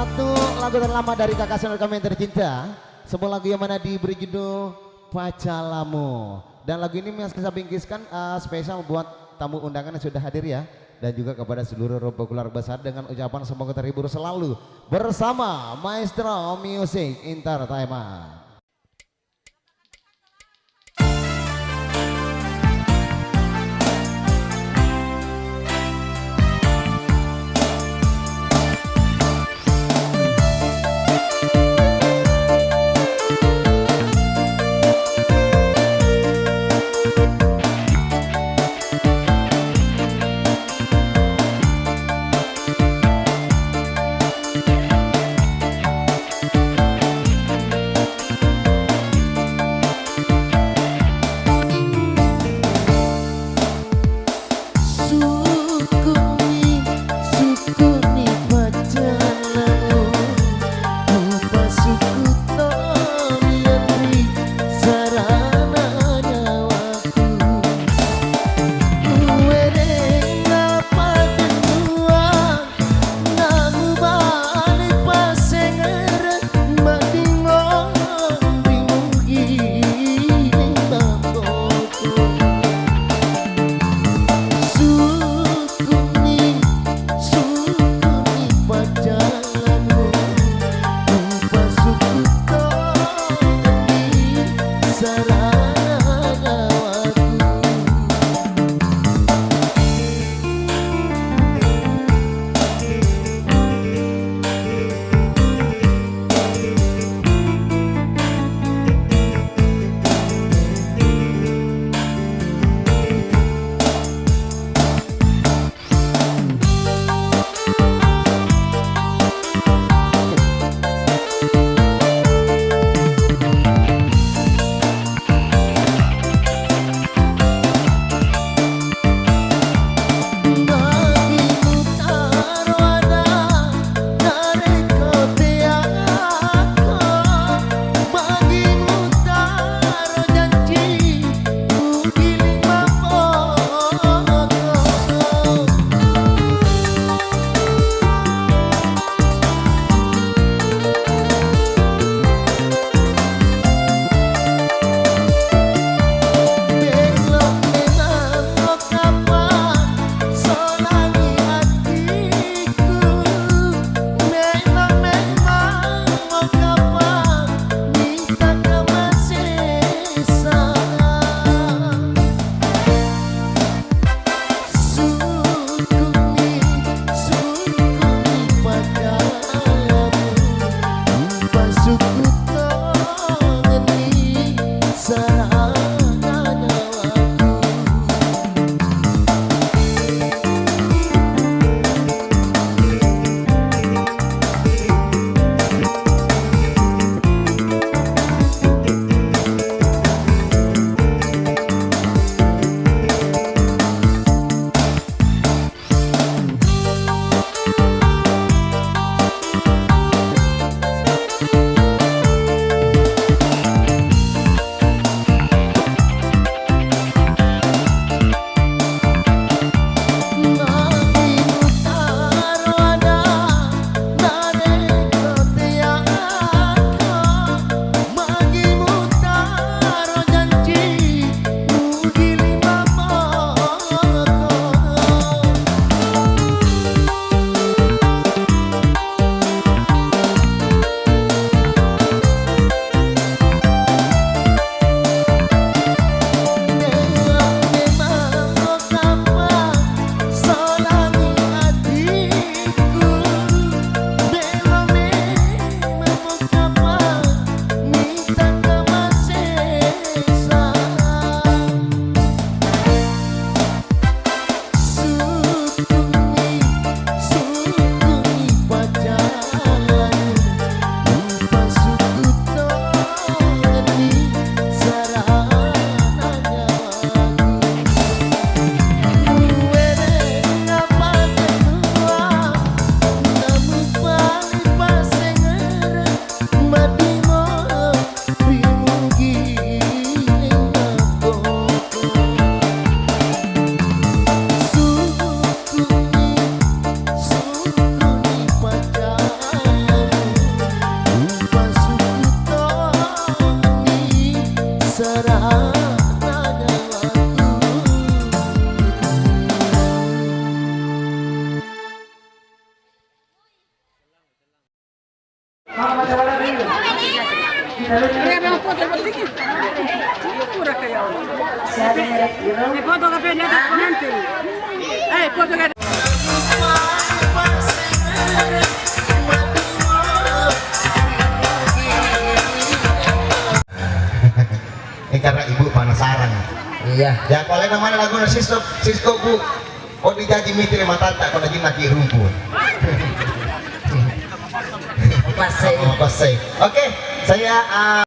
satu lagu terlama dari kakak senior kami yang tercinta. Sebuah lagu yang mana diberi judul Pacalamu. Dan lagu ini saya bingkiskan spesial buat tamu undangan yang sudah hadir ya. Dan juga kepada seluruh populer besar dengan ucapan semoga terhibur selalu bersama Maestro Music Entertainment. Ini karena ibu penasaran. Iya. Ya kalau namanya lagu Sisko bu. Oh dijaji miti lima tata kalau lagi naki rumput. Pasai. Pasai. Oke, saya